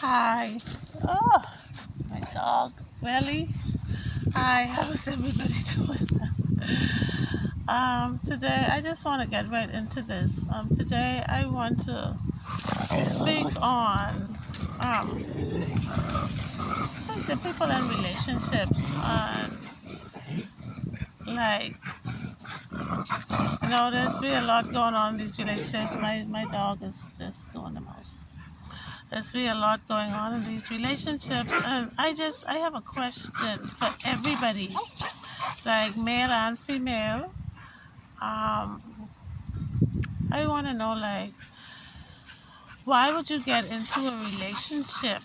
Hi. Oh, my dog. Really? Hi, how is everybody doing? Today I just want to get right into this. Today I want to speak on speak to people in relationships and like there's been a lot going on in these relationships. My dog is just doing the most. There's been a lot going on in these relationships, and I have a question for everybody, like male and female. Um, I want to know, like, why would you get into a relationship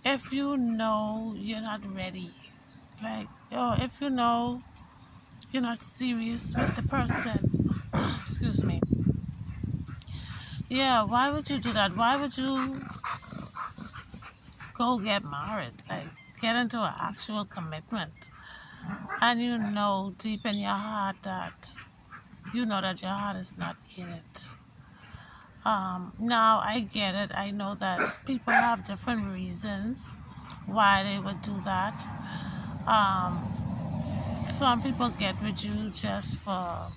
if you know you're not ready? Like, or if you know you're not serious with the person. Excuse me. Yeah, why would you do that? Why would you go get married? Like, get into an actual commitment. And you know deep in your heart that your heart is not in it. Now I get it. I know that people have different reasons why they would do that. Um, some people get with you just for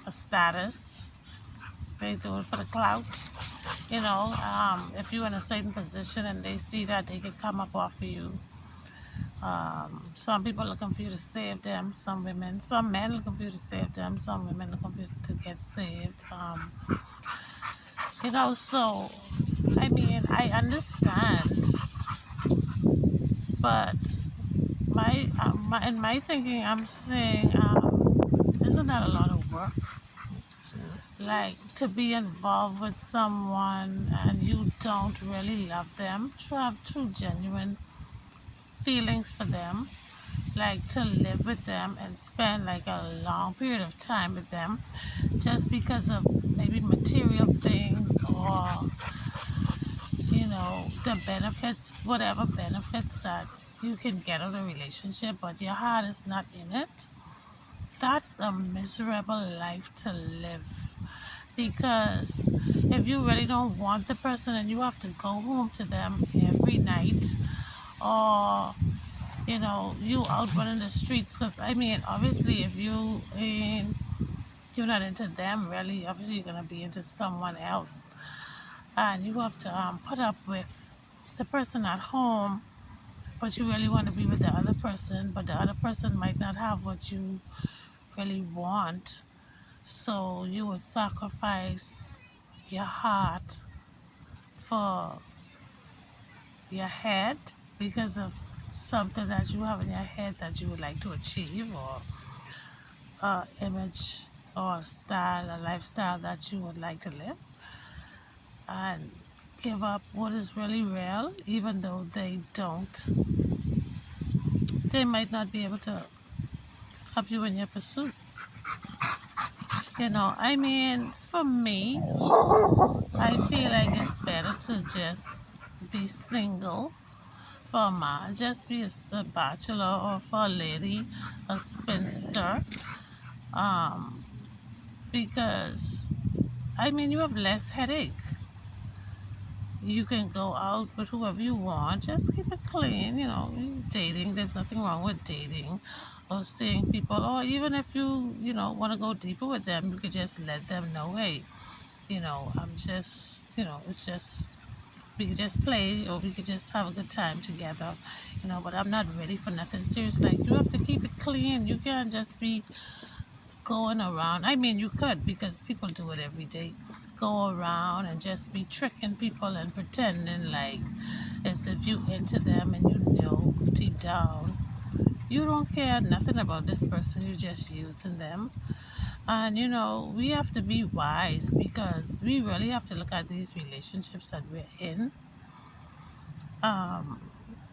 a status. They do it for the clout. If you're in a certain position and they see that they can come up off of you. Some people looking for you to save them. Some men looking for you to save them. Some women looking for you to get saved. So I understand, but in my thinking, I'm saying, isn't that a lot of work? Like to be involved with someone and you don't really love them, to have true, genuine feelings for them, like to live with them and spend like a long period of time with them, just because of maybe material things or the benefits, whatever benefits that you can get out of a relationship, but your heart is not in it. That's a miserable life to live. Because if you really don't want the person and you have to go home to them every night, or you out running the streets, because obviously if you're not into them really, obviously you're gonna be into someone else, and you have to put up with the person at home, but you really want to be with the other person, but the other person might not have what you really want. So you will sacrifice your heart for your head because of something that you have in your head that you would like to achieve, or image or style, a lifestyle that you would like to live, and give up what is really real, even though they might not be able to help you in your pursuit. For me, I feel like it's better to just be single for a man, just be a bachelor, or for a lady, a spinster, um, because you have less headache. You can go out with whoever you want. Just keep it clean. Dating. There's nothing wrong with dating or seeing people. Or even if you want to go deeper with them, you could just let them know, hey, I'm just, it's just, we could just play or we could just have a good time together. But I'm not ready for nothing serious. Like, you have to keep it clean. You can't just be going around. You could, because people do it every day. Go around and just be tricking people and pretending like as if you into them, and deep down you don't care nothing about this person. You're just using them. And we have to be wise, because we really have to look at these relationships that we're in, um,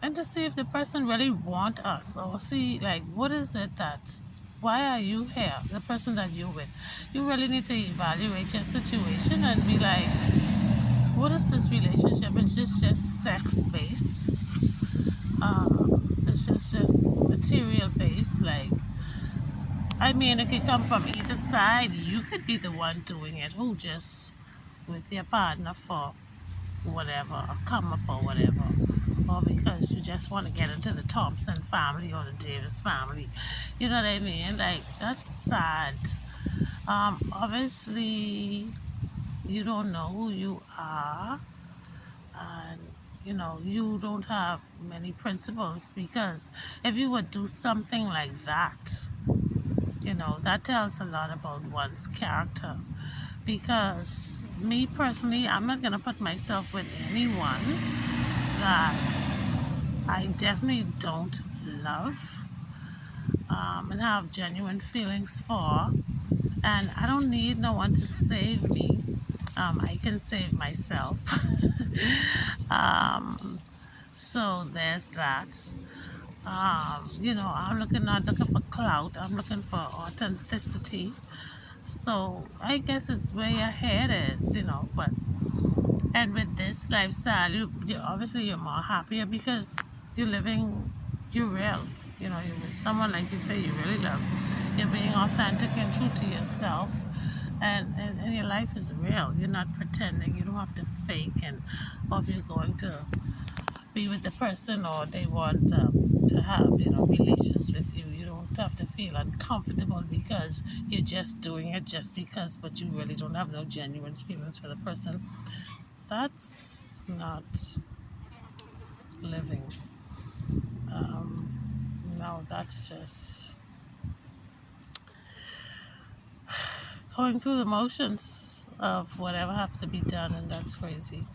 and to see if the person really want us, or see like what is it that, why are you here, the person that you're with. You really need to evaluate your situation and be like, what is this relationship? It's just sex based. It's just material based. Like, it could come from either side. You could be the one doing it, who just with your partner for whatever, a come up or whatever, or because you just want to get into the Thompson family or the Davis family. You know what I mean? Like, that's sad. Obviously, you don't know who you are, and you don't have many principles, because if you would do something like that, that tells a lot about one's character. Because me personally, I'm not going to put myself with anyone that I definitely don't love, and have genuine feelings for. And I don't need no one to save me. I can save myself. um, so there's that. I'm not looking for clout. I'm looking for authenticity. So I guess it's where your head is. But and with this lifestyle, you obviously you're more happier because you're real. You're with someone like you say you really love. You're being authentic and true to yourself, and your life is real. You're not pretending. You don't have to fake, and or if you're going to be with the person or they want to have relations with you, you don't have to feel uncomfortable because you're just doing it just because, but you really don't have no genuine feelings for the person. That's not living. No, that's just going through the motions of whatever have to be done, and that's crazy.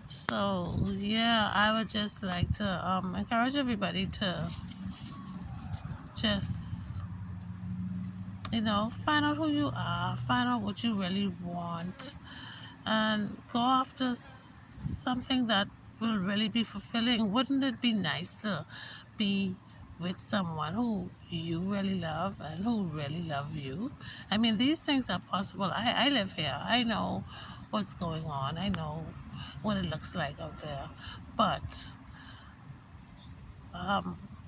So yeah, I would just like to encourage everybody to just find out who you are, find out what you really want, and go after something that will really be fulfilling. Wouldn't it be nice to be with someone who you really love and who really love you? I mean, these things are possible. I live here. I know what's going on. I know what it looks like out there. But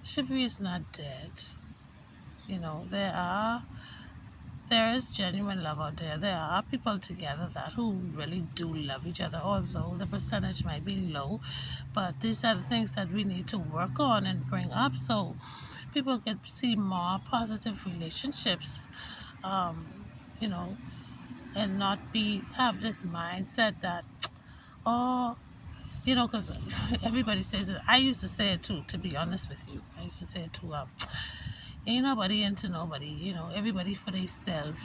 chivalry is not dead. There is genuine love out there. There are people together that who really do love each other, although the percentage might be low. But these are the things that we need to work on and bring up so people can see more positive relationships, um, you know, and not have this mindset that, oh, because everybody says it. I used to say it too, to be honest with you. I used to say it too. Ain't nobody into nobody, everybody for themselves.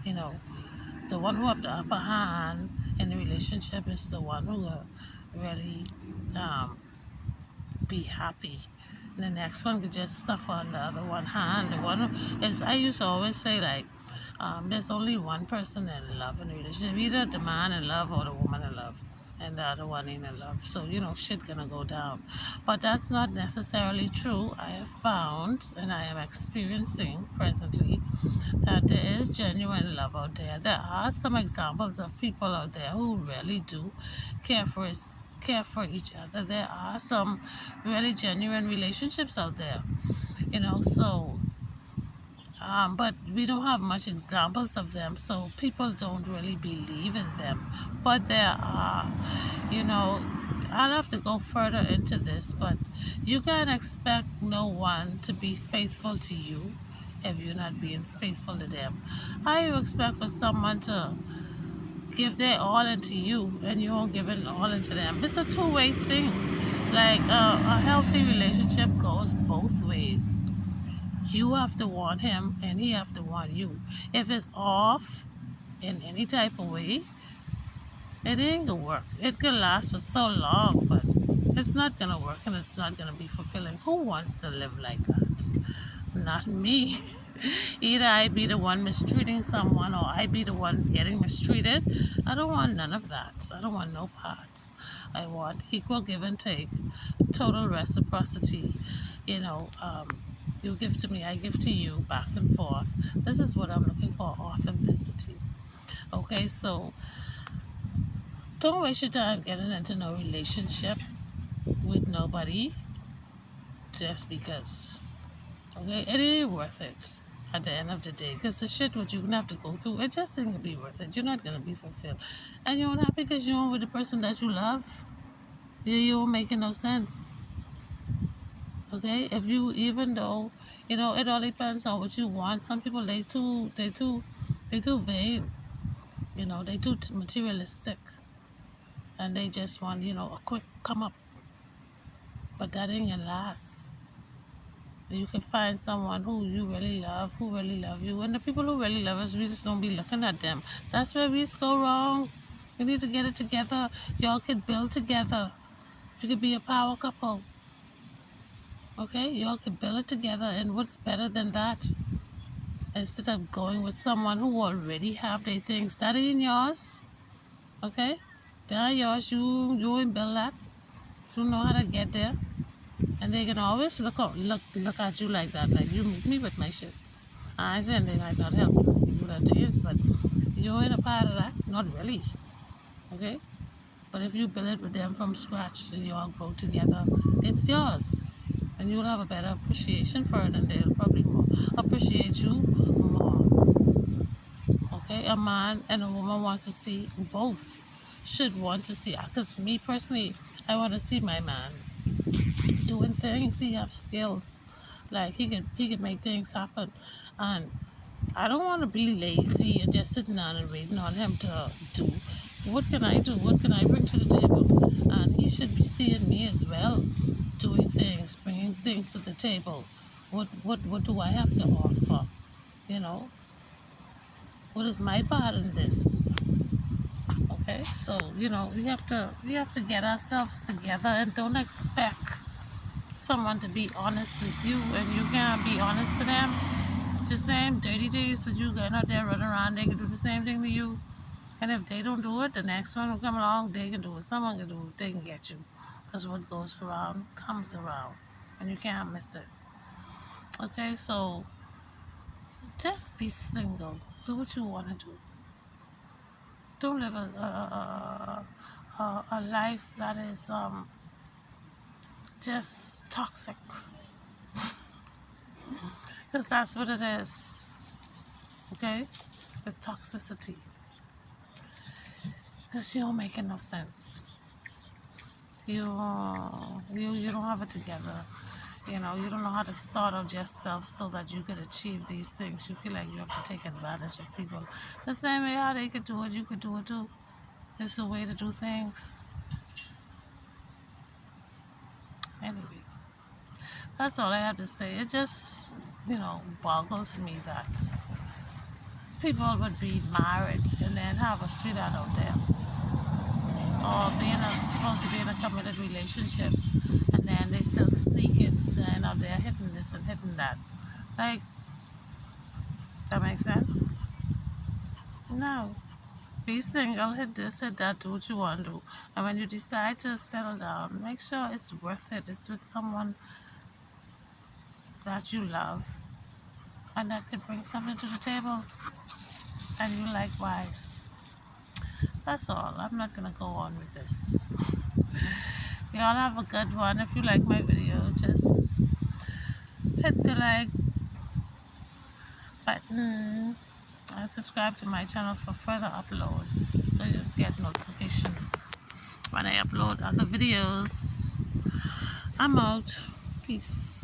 You know, the one who have the upper hand in the relationship is the one who really um, be happy. And the next one could just suffer on the other one hand. The one who is, I used to always say, like, there's only one person in love in a relationship, either the man in love or the woman in love, and the other one ain't in love. So, shit gonna go down. But that's not necessarily true. I have found, and I am experiencing presently, that there is genuine love out there. There are some examples of people out there who really do care for each other. There are some really genuine relationships out there, so but we don't have much examples of them, so people don't really believe in them. But there are, you know, I'll have to go further into this, but you can't expect no one to be faithful to you if you're not being faithful to them. How you expect for someone to give their all into you and you won't give it all into them? It's a two-way thing. Like a healthy relationship goes both ways. You have to want him and he have to want you. If it's off in any type of way, it ain't gonna work. It could last for so long, but it's not gonna work and it's not gonna be fulfilling. Who wants to live like that? Not me. Either I be the one mistreating someone or I be the one getting mistreated. I don't want none of that. I don't want no parts. I want equal give and take, total reciprocity. You know, you give to me, I give to you, back and forth. This is what I'm looking for, authenticity. Okay, so don't waste your time getting into no relationship with nobody just because. Okay, it ain't worth it. at the end of the day. Because the shit what you're gonna have to go through, it just ain't gonna be worth it. You're not gonna be fulfilled. And you're not happy because you're with the person that you love. You won't make no sense. Okay? If you, even though, it all depends on what you want. Some people, they too vain. They too materialistic. And they just want, a quick come up. But that ain't gonna last. You can find someone who you really love, who really love you. And the people who really love us, we just don't be looking at them. That's where we go wrong. You need to get it together. Y'all can build together. You could be a power couple. Okay? Y'all can build it together. And what's better than that? Instead of going with someone who already have their things. That ain't yours. Okay? They're yours. You ain't build that. You know how to get there. And they can always look at you like that, like you meet me with my shits. I said they might not help you do that to yours, but you're in a part of that, not really. Okay? But if you build it with them from scratch and you all grow together, it's yours. And you'll have a better appreciation for it, and they'll probably more appreciate you more. Okay? A man and a woman want to see, both should want to see. Because me personally, I want to see my man doing things. He have skills, like he could make things happen, and I don't want to be lazy and just sitting down and waiting on him to do. What can I do? What can I bring to the table? And he should be seeing me as well, doing things, bringing things to the table. What do I have to offer? You know, what is my part in this? Okay, so we have to get ourselves together and don't expect someone to be honest with you, and you can't be honest to them. The same dirty days with you going out there running around, they can do the same thing to you. And if they don't do it, the next one will come along, they can do it. Someone can do it, they can get you. Because what goes around comes around, and you can't miss it. Okay, so just be single. Do what you want to do. Don't live a life that is just toxic. Because that's what it is. Okay? It's toxicity. Because you don't make no sense. You don't have it together. You don't know how to sort out yourself so that you could achieve these things. You feel like you have to take advantage of people. The same way how they could do it, you could do it too. It's a way to do things. Anyway, that's all I have to say. It just, boggles me that people would be married and then have a sweetheart out there, or supposed to be in a committed relationship, and then they still sneaking, then out there hitting this and hitting that. Like, that makes sense? No. Be single, hit this, hit that, do what you want to do. And when you decide to settle down, make sure it's worth it. It's with someone that you love and that could bring something to the table. And you likewise. That's all. I'm not going to go on with this. Y'all have a good one. If you like my video, just hit the like button and subscribe to my channel for further uploads so you get notification when I upload other videos. I'm out. Peace.